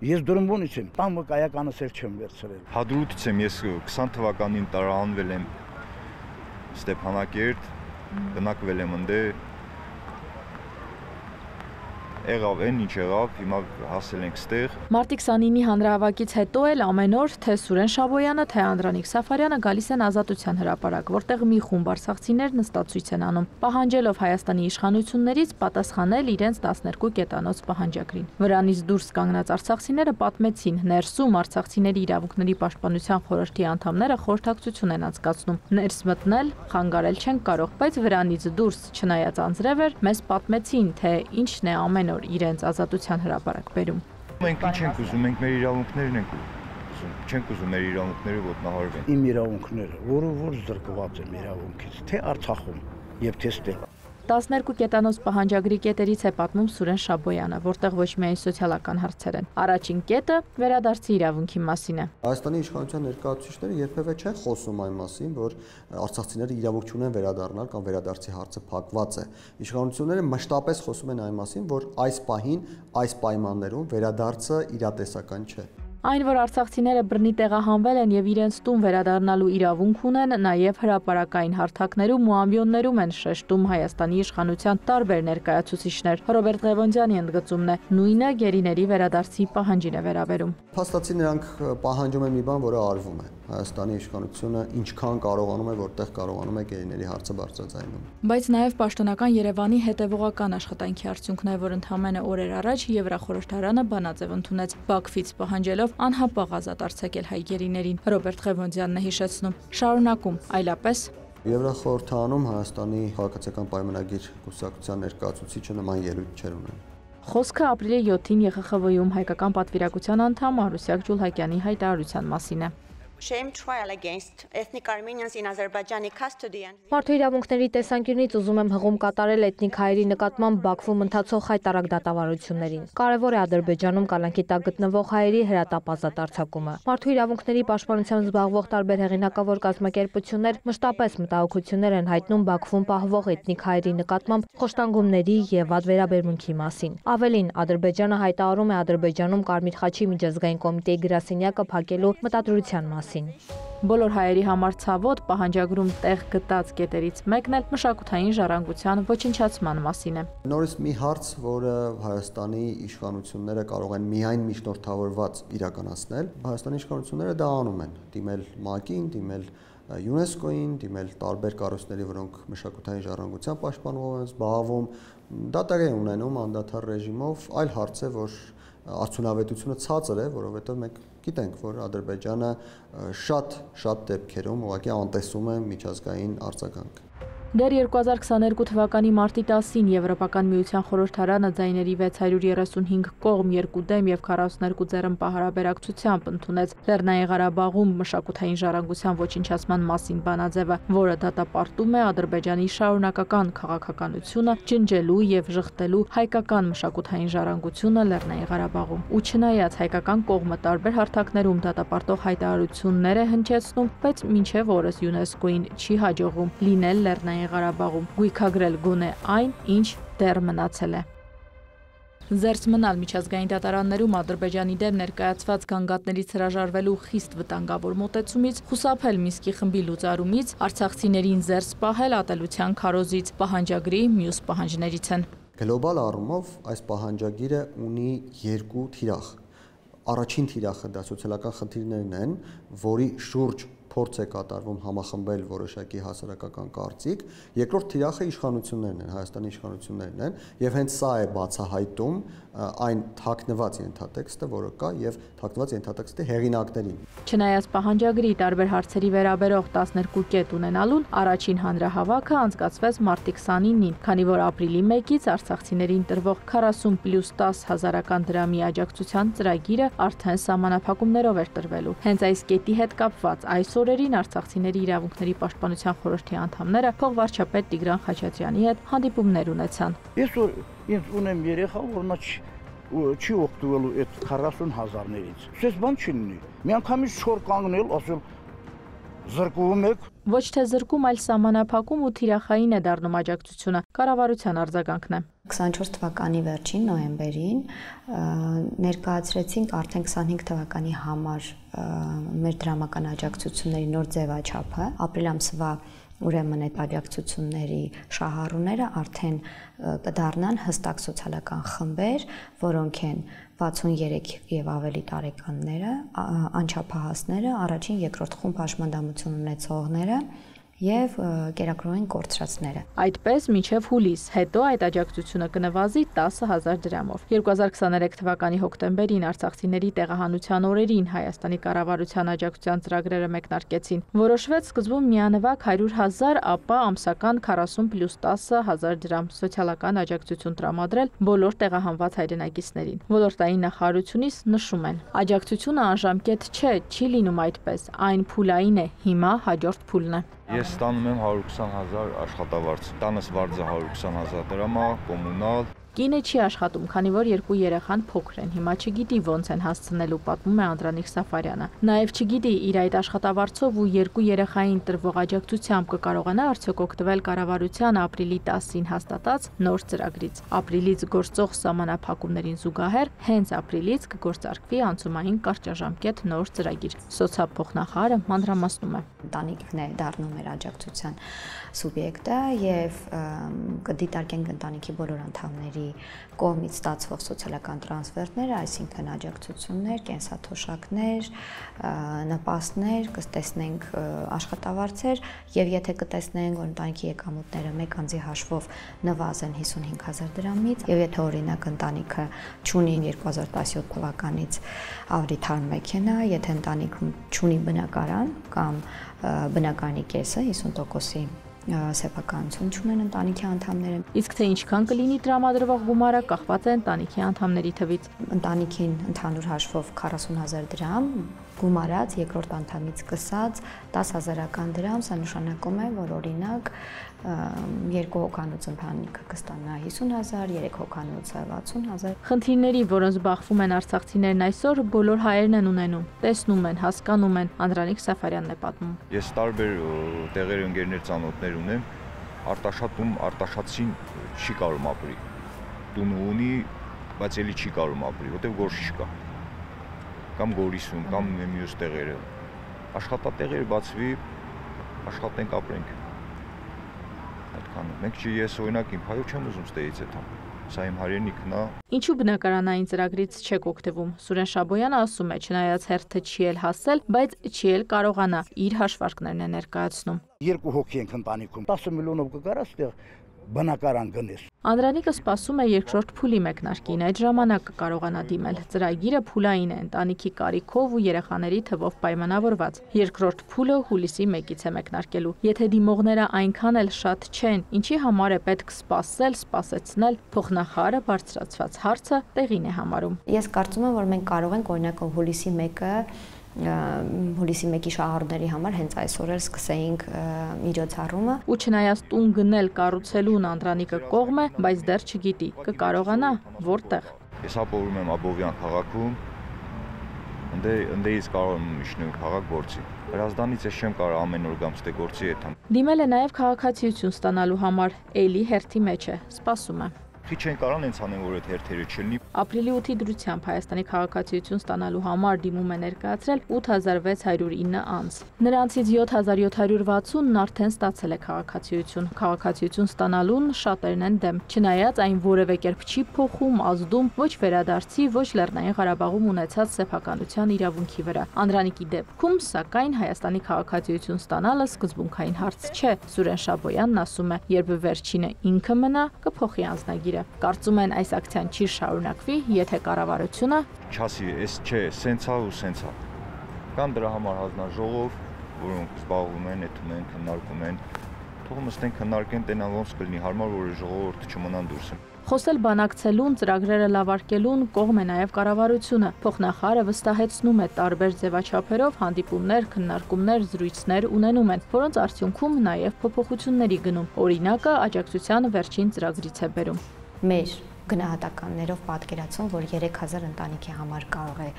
Ես դրումբոնից եմ, տան վկայականս էլ չեմ վերցրել։ Հադրութից եմ, ես 20 թվականին տարանվել եմ Ստեփանակերտ, բնակվել եմ ընդ եղավ այն ինչ եղավ, հիմա հասել ենք ստեղ։ Մարտի 29-ի հանրահավաքից հետո էլ ամեն օր թե Սուրեն Շաբոյանը, թե Անդրանիկ Սաֆարյանը գալիս են Ազատության հրապարակ, որտեղ մի խումբ արցախցիներ նստածույց են անում, պահանջելով Հայաստանի իշխանություններից պատասխանել իրենց 12 կետանոց պահանջագրին։ Վրանից դուրս կանգնած արցախցիները պատմեցին, ներսում արցախցիների իրավունքների պաշտպանության խորհրդի անդամները խորհրդակցություն են անցկացնում։ Ներս մտնել, խանգարել չեն կարող, բայց վրանից դուրս չնայած անձրև էր, մեզ պատմեցին, թե ինչն է ամեն օր իրենց Ազատության հրապարակ բերում։ Մենք ինչ ենք ուզում, մենք մեր իրավունքներն ենք ուզում, չենք ուզում մեր իրավունքները ոտնահարվեն։ Իմ իրավունքները, որ զրկված եմ իրավունքից, թե Արցախում եւ թե ստեղ։ 12 կետանոց պահանջագրի կետերից է պատմում Սուրեն Շաբոյանը, որտեղ ոչ միայն սոցիալական հարցեր են։ Առաջին կետը վերադարձի իրավունքի մասին է։ Հայաստանի իշխանության ներկայացուցիչները երբևէ չեն խոսում այն մասին, որ արցախցիները իրավունք չունեն վերադառնալ կամ վերադարձի հարցը փակված է։ Իշխանությունները մշտապես խոսում են այն մասին, որ այս պահին, այս պայմաններում վերադարձը իրատեսական չէ։ Այն, որ արցախցիները բռնի տեղահանվել են եւ իրենց տուն վերադառնալու իրավունք ունեն, նաեւ հրապարակային հարթակներում ու ամբիոններում են շեշտում Հայաստանի իշխանության տարբեր ներկայացուցիչներ։ Ռոբերտ Ղևոնդյանի ընդգծումն է, նույնը գերիների վերադարձի պահանջին է վերաբերում։ Փաստացի նրանք պահանջում են մի բան, որը արվում է։ Հայաստանի իշխանությունը ինչքան կարողանում է, որտեղ կարողանում է գերիների հարցը բարձրաձայնում։ Բայց նաեւ պաշտոնական Երևանի հետևողական աշխատանքի արդյունքն է, որ ընդհանրապես օրեր առաջ Եվրախորհրդարանը բանաձև ընդունեց Բաքվից պահանջելով անհապաղ ազատ արձակել հայ գերիներին։ Ռոբերտ Ղևոնդյանն է հիշեցնում. շարունակում, այլապես Եվրախորհրդարանում Հայաստանի քաղաքացիական պայմանագիր կուսակցության ներկայացուցիչը նման ելույթ չեր ունեն։ Խոսքը ապրիլի 7-ին ԵԽԽՎ-ում հայկական պատվիրակության անդամ Արուսյակ Ջուլհակյանի հայտարարության մասին է։ Մարդու իրավունքների տեսանկյունից ուզում եմ հղում կատարել էթնիկ հայերի նկատմամբ Բաքվում ընթացող հայտարարակ դատավարություններին։ Կարևոր է Ադրբեջանում կալանքի տակ գտնվող հայերի հրատապ ազատ արձակումը։ Մարդու իրավունքների պաշտպանությամբ զբաղվող տարբեր հեղինակավոր կազմակերպություններ մշտապես մտահոգություններ են հայտնում Բաքվում պահվող էթնիկ հայերի նկատմամբ խոշտանգումների եւ վատ վերաբերմունքի մասին։ Ավելին, Ադրբեջանը հայտարարում է Ադրբեջանում Կարմիր խաչի միջազգային կոմիտեի գրասենյակը փակելու մտադրության մասին։ Բոլոր հայերի համար ցավոտ պահանջագրում տեղ գտած կետերից մեկն էլ մշակութային ժառանգության ոչնչացման մասին է։ Նորից մի հարց, որը Հայաստանի իշխանությունները կարող են միայն միջնորդավորված իրականացնել, Հայաստանի իշխանությունները դա անում են, դիմել ՄԱԿ-ին, դիմել ՅՈՒՆԵՍԿՕ-ին, դիմել տարբեր կառույցների, որոնք մշակութային ժառանգության պաշտպանող են զբաղվում, դա տեղի է ունենում անդադար ռեժիմով, այլ հարց է, որ արդյունավետությունը ցածր է, որովհետև մենք գիտենք, որ Ադրբեջանը շատ դեպքերում ուղղակի անտեսում է միջազգային արձագանք։ Դեռ 2022 թվականի մարտի 10-ին Եվրոպական միության խորհրդարանը ձայների 635 կողմ 2 դեմ եւ 42 ձեռն պահարաբերակցությամբ ընդունեց Լեռնային Ղարաբաղում մշակութային ժառանգության ոչնչացման մասին բանաձևը, որը դատապարտում է Ադրբեջանի շարունակական քաղաքականությունը ջնջելու եւ ժխտելու հայկական մշակութային ժառանգությունը Լեռնային Ղարաբաղում։ Ու չնայած հայկական կողմը տարբեր հարթակներում դատապարտող հայտարարություններ է հնչեցնում, բայց մինչեւ օրս ՅՈՒՆԵՍԿՕ-ին չի հաջողվում լինել Լեռնային Ղարաբաղում գույքագրել գոնե այն, ինչ դեռ մնացել է։ Զերծ մնալ միջազգային դատարաններում Ադրբեջանի դեմ ներկայացված գանգատներից հրաժարվելու խիստ վտանգավոր մոտեցումից, խուսափել Մինսկի խմբի լուծարումից, արցախցիներին զերծ պահել ատելության քարոզից, պահանջագրի մյուս պահանջներից են։ Գլոբալ առումով այս պահանջագիրը ունի երկու թիրախ։ Առաջին թիրախը դա սոցիալական խնդիրներն են, որի շուրջ փորձ է կատարվում համախմբել որոշակի հասարակական կարծիք, երկրորդ թիրախը իշխանություններն են, Հայաստանի իշխանություններն են, եւ հենց սա է բացահայտում այն թաքնված ենթատեքստը, որը կա եւ թաքնված ենթատեքստի հեղինակներին։ Չնայած պահանջագրի տարբեր հարցերի վերաբերող 12 կետ ունենալուն, առաջին հանրահավաքը անցկացվեց մարտի 29-ին, քանի որ ապրիլի 1-ից արցախցիներին տրվող 40+10 հազարական դրամի աջակցության ծրագիրը արդեն սահմանափակումներով էր տրվելու։ Հենց այս կետի հետ կապված այս օրերին արցախցիների իրավունքների պաշտպանության խորհրդի անդամները փոխվարչապետ Տիգրան Խաչատրյանի հետ հանդիպումներ ունեցան։ Ես ինձ ունեմ երեխա, որ նա չի օգտվելու այդ 40,000-ներից։ Սես բան չի լինի։ Մի անգամից չոր կանգնել, ասել Զրկում եք։ Ոչ թե զրկում, այլ սահմանափակում ու թիրախային է դառնում աջակցությունը։ Կառավարության արձագանքն է։ 24 թվականի վերջին նոյեմբերին ներկայացրեցինք արդեն 25 թվականի համար մեր դրամական աջակցությունների նոր ձևաչափը, ապրիլ ամսվա ուրեմն այդ աջակցությունների շահառուները արդեն կդառնան հստակ սոցիալական խմբեր, որոնք են 63 եւ ավելի տարեկանները, անչափահասները, առաջին, երկրորդ խումբ հաշմանդամություն ունեցողները եւ կերակրային կորցրածները։ Այդպես մինչև հուլիս, հետո այդ աջակցությունը կնվազի 10,000 դրամով։ 2023 թվականի հոկտեմբերին արցախցիների տեղահանության օրերին Հայաստանի կառավարության աջակցության ծրագրերը մեկնարկեցին։ Որոշվեց սկզբում միանվագ 100,000, ապա ամսական 40 + 10,000 դրամ սոցիալական աջակցություն տրամադրել բոլոր տեղահանված հայրենակիցներին։ Ոլորտային նախարարությունից նշում են. աջակցությունը անժամկետ չէ, չի լինում այդպես, այն փուլային է, հիմա հաջորդ փուլն է։ Ես ստանում եմ 120,000 աշխատավարձ, տանս վարձը 120,000 դրամ է, կոմունալ։ Կինը չի աշխատում, քանի որ երկու երեխան փոքր են, հիմա չգիտի ոնց են հասցնելու, պատմում է Անդրանիկ Սաֆարյանը։ Նաև չգիտի իր այդ աշխատավարձով ու երկու երեխային տրվող աջակցությամբ կկարողանա արդյոք օգտվել կառավարության ապրիլի 10-ին հաստատած նոր ծրագրից։ Ապրիլից գործող սահմանափակումներին զուգահեռ հենց ապրիլից կգործարկվի անցումային կարճաժամկետ նոր ծրագիր։ Սոցիալփոխնախարարը մանրամասնում է. Ընտանիքն է դառնում մեր աջակցության սուբյեկտը եւ կդիտարկենք ընտանիքի բոլոր անդամների կողմից ստացվող սոցիալական տրանսֆերտները, այսինքն աջակցություններ, կենսաթոշակներ, նպաստներ, կտեսնենք աշխատավարձեր եւ եթե կտեսնենք, որ ընտանիքի եկամուտները մեկ անձի հաշվով նվազեն 55,000 դրամից եւ եթե օրինակ ընտանիքը չունի 2017 թվականից ավելի թարմ մեքենա, եթե ընտանիքը չունի բնակարան կամ բնակարանի կեսը 50%-ի սեփականություն չունեն ընտանիքի անդամները։ Իսկ թե ինչքան կլինի տրամադրվող գումարը կախված է ընտանիքի անդամների թվից։ Ընտանիքին ընդհանուր հաշվով 40,000 դրամ գումարած երկրորդ անդամից կսած 10,000 դրամ, սա նշանակում է, որ օրինակ երկու հոգանոց ընտանիքը կստանա 50,000, երեք հոգանոցը 60,000։ Խնդիրների, որոնց բախվում են արցախցիներն այսօր, բոլոր հայերն են ունենում, տեսնում են, հասկանում են, Անդրանիկ Սաֆարյանն է պատմում։ Ես տարբեր տեղերի ընկերներ ծանոթներ ունեմ, արտաշատցին չի կարող ապրի։ Տուն ունի, բայց էլի չի կարող ապրի, որտեղ գործ չկա։ Կամ Գորիսում, կամ մյուս տեղերը։ Աշխատատեղերը բացվի, աշխատենք, ապրենք։ Մենք չի ես օրինակ իմ հայով չեմ ուզում ստեից եթամ, սա իմ հայրենիքն է։ Ինչու բնակարանային ծրագրից չեք օգտվում։ Սուրեն Շաբոյանը ասում է, չնայած հերթը չի էլ հասել, բայց չի էլ կարողանա, իր հաշվարկներն է ներկայացնում։ Երկու հոգի ենք ընտանիքում, 10 միլիոնով կգարա ստեղ բնակարան գնես։ Անդրանիկը սպասում է երկրորդ փուլի մեկնարկին, այդ ժամանակ կկարողանա դիմել։ Ծրագիրը փուլային է, ընտանիքի կարիքով ու երեխաների թվով պայմանավորված։ Երկրորդ փուլը հուլիսի 1-ից է մեկնարկելու։ Եթե դիմողները այնքան էլ շատ չեն, ինչի համար է պետք սպասել, սպասեցնել, փոխնախարարը բարձրացված հարցը տեղին է համարում։ Ես կարծում եմ, որ մենք կարող ենք օրինակ հուլիսի 1-ի շահառուների համար հենց այսօր էլ սկսեինք միջոցառումը։ Ու չնայած տուն գնել կառուցելուն Անդրանիկը կողմ է, բայց դեռ չգիտի, կկարողանա որտեղ։ Ես ապրում եմ Աբովյան քաղաքում, ընդեից կարող եմ իջնել քաղաք գործի։ Հրազդանից ես չեմ կարող ամեն օր գամ ստե գործի հետ։ Դիմել է նաև քաղաքացիություն ստանալու համար, էլի հերթի մեջ է, սպասում է։ Քիչ են կարող ինձ անեն, որ այդ հերթերը չլինի։ Ապրիլի 8-ի դրությամբ Հայաստանի քաղաքացիություն ստանալու համար դիմում է ներկայացրել 8609 անձ։ Նրանցից 7760-ն արդեն ստացել է քաղաքացիություն։ Քաղաքացիություն ստանալուն շատերն են դեմ, չնայած այն որևէ կերպ չի փոխում, ազդում ոչ վերադարձի, ոչ Լեռնային Ղարաբաղում ունեցած սեփականության իրավունքի վրա։ Անդրանիկի դեպքում, սակայն, Հայաստանի քաղաքացիություն ստանալը սկզբունքային հարց չէ։ Սուրեն Շաբոյանն ասում է, երբ վերջինը ինքը մնա, կփոխի անձնագիրը։ Կարծում են այս ակցիան չի շարունակվի, եթե կառավարությունը չասի, էս չէ, սենցա ու սենցա։ Կան դրա համար հանձնաժողով, որոնք զբաղվում են, էթում են, քննարկում են, թող նստեն քննարկեն, տենան ոնց կլինի, հարմար որ ժողովուրդը չմնան դուրս։ Խոսել բանակցելուն, ծրագրերը լավարկելուն կողմ է նաև կառավարությունը։ Փոխնախարարը վստահեցնում է, տարբեր ձևաչափերով հանդիպումներ, քննարկումներ, զրույցներ ունենում են, որոնց արդյունքում նաև փոփոխությունների գնում։ Օրինակը աջակցության վերջին ծրագրից է բերում։ Մեր գնահատականներով պատկերացում, որ 3000 ընտանիքի համար կարող է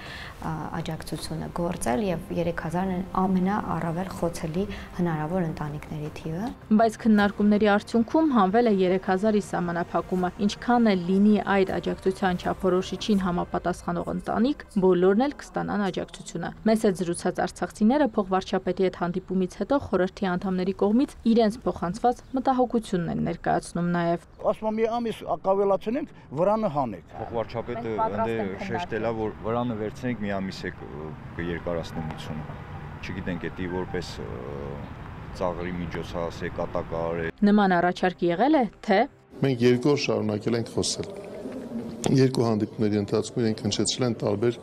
աջակցությունը գործել եւ 3000-ն ամենաառավել խոցելի հնարավոր ընտանիքների թիվը։ Բայց քննարկումների արդյունքում հանվել է 3000-ի սահմանափակումը, ինչքան էլ լինի այդ աջակցության չափորոշիչին համապատասխանող ընտանիք, բոլորն էլ կստանան աջակցությունը։ Մեզ հետ զրուցած արցախցիները փոխվարչապետի հետ հանդիպումից հետո խորհրդի անդամների կողմից իրենց փոխանցված մտահոգությունն են ներկայացնում նաեւ։ Ասում եմ, մի ամիս կավելացնենք, վրանը հանեք։ Փոխվարչապետը ընդ շեշտել է, որ վրանը վերցնենք մի ամիս է կերկարացնենք 50։ Չգիտենք էդի որպես ծաղրի միջոց հասե կատակար է։ Նման առաջարկ եղել է, թե մենք 2 օր շարունակել ենք խոսել։ 2 հանդիպումների ընթացքում իրենք հնչեցրել են տարբեր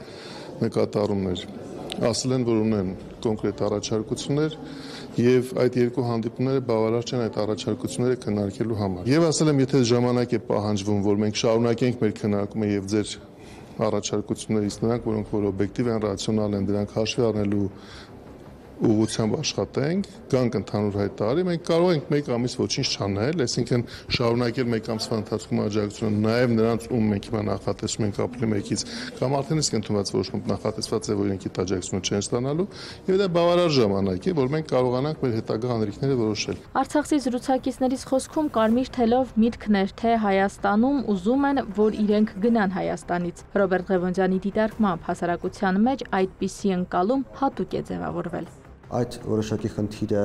նկատառումներ։ Ասել են, որ ունեն կոնկրետ առաջարկություններ եւ այդ 2 հանդիպումները բավարար չեն այդ առաջարկությունները քննարկելու համար։ Եվ ասել եմ, եթե ժամանակ է պահանջվում, որ մենք շարունակենք մեր քննարկումը եւ ձեր առաջարկություններից նրանք, որոնք որ օբյեկտիվ են, ռացիոնալ են, դրանք հաշվի առնելու ուղղությամբ աշխատենք, գանք ընդհանուր հայտարարի, մենք կարող ենք 1 ամիս ոչինչ չանել, այսինքն շարունակել 1 ամսվա ընթացքում աջակցությունը նաև նրանց, ում մենք հիմա նախատեսում ենք ապրիլի 1-ից, կամ արդեն իսկ ընդունված որոշում նախատեսված է, որ իրենք այդ աջակցությունը չեն ստանալու, եւ դա բավարար ժամանակ է, որ մենք կարողանանք մեր հետագա անելիքները որոշել։ Արցախցի զրուցակիցներից խոսքում կարմիր թելով միտքն էր, թե Հայաստանում ուզում են, որ իրենք գնան Հայաստանից։ Ռոբերտ Ղևոնդյանի դիտարկմամբ հասարակության մեջ այդպիսի ընկալում հատուկ է ձևավորվել։ Այդ որոշակի խնդիրը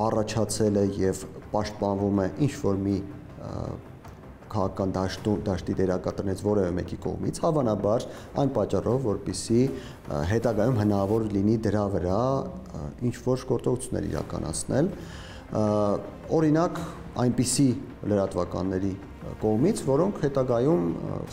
առաջացել է եւ պաշտպանվում է ինչ որ մի քաղաքական դաշտի դերակատարներից որևէ մեկի կողմից, հավանաբար այն պատճառով, որպեսզի հետագայում հնարավոր լինի դրա վրա ինչ որ գործողություններ իրականացնել, օրինակ այնպիսի լրատվականների կողմից, որոնք հետագայում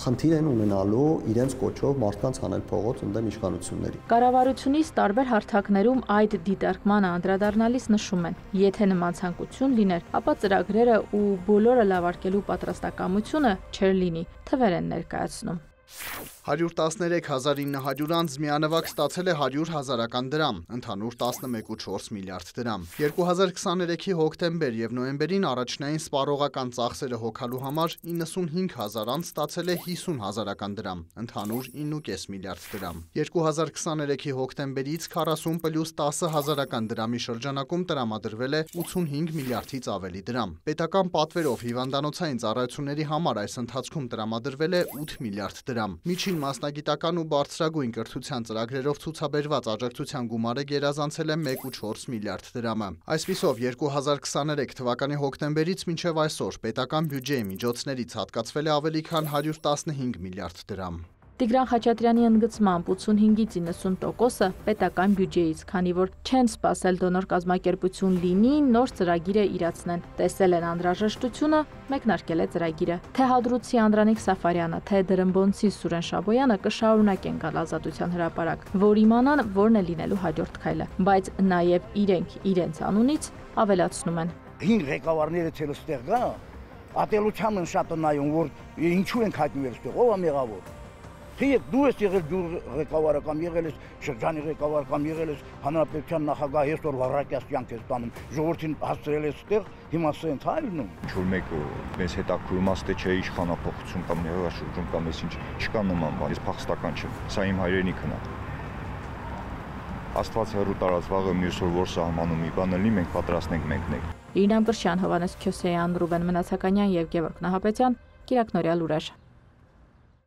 խնդիր են ունենալու իրենց կոչով մարդկանց հանել փողոց ընդդեմ իշխանությունների։ Կառավարությունից տարբեր հարթակներում այդ դիտարկմանը անդրադառնալիս նշում են, եթե նման ցանկություն լիներ, ապա ծրագրերը ու բոլորը լավարկելու պատրաստակամությունը չէր լինի, թվեր են ներկայացնում։ 113,900 անձ միանվագ ստացել է 100,000 դրամ, ընդհանուր 11.4 միլիարդ դրամ։ 2023-ի հոկտեմբեր եւ նոյեմբերին առաջնային սպառողական ծախսերը հոգալու համար 95,000 անձ ստացել է 50,000 դրամ, ընդհանուր 9.5 միլիարդ դրամ։ 2023-ի հոկտեմբերից 40 + 10,000 դրամի շրջանակում տրամադրվել է 85 միլիարդից ավելի դրամ։ Պետական պատվերով հիվանդանոցային ծառայությունների համար այս ընթացքում տրամադրվել է 8 միլիարդ դրամ։ Միջին մասնագիտական ու բարձրագույն կրթության ծրագրերով ցուցաբերված աջակցության գումարը գերազանցել է 1.4 միլիարդ դրամը։ Այսպիսով 2023 թվականի հոկտեմբերից մինչև այսօր պետական բյուջեի միջոցներից հատկացվել է ավելի քան 115 միլիարդ դրամ։ Տիգրան Խաչատրյանի ընդգծմամբ 85-ից 90%-ը պետական բյուջեից, քանի որ չեն սպասել դոնոր կազմակերպություն լինի, նոր ծրագիրը իրացնեն։ Տեսել են անհրաժեշտությունը, մեկնարկել է ծրագիրը։ Թե Հադրութի Անդրանիկ Սաֆարյանը, թե Դրմբոնցի Սուրեն Շաբոյանը կշարունակեն գալ Ազատության հրապարակ, որ իմանան որն է լինելու հաջորդ քայլը, բայց նաև իրենք իրենց անունից ավելացնում են։ 5 ղեկավարները ցել ստեղ գա, ատելությամբ են շատ նայում, որ ինչու են հայտնվել ստեղ, ով է մեղավոր։ Թե դու ես եղել ջուր ղեկավարը կամ եղել ես շրջանի ղեկավար կամ եղել ես հանրապետության նախագահ, այսօր վարակյաց կյանք ես տանում, ժողովրդին հասցրել ես ստեղ, հիմա սենց հայլնում։ Ինչ-որ մեկը մեզ հետաքրում ասते չէ իշխանապողություն կամ ներաշրջում կամ այսինչ չկա նման բան, ես փախստական չեմ, սա իմ հայրենիքն է։ Աստված հեռու տարած վաղը մյուս օր որ սահմանում մի բան լինի, մենք պատրաստ ենք մեկնել։ Իրինամ Կրշյան, Հովհաննես Քյոսեյան, Ռուբեն Մնացականյան եւ Գևորգ Նահապետյան, Կիրակնորյալ ուրիշ։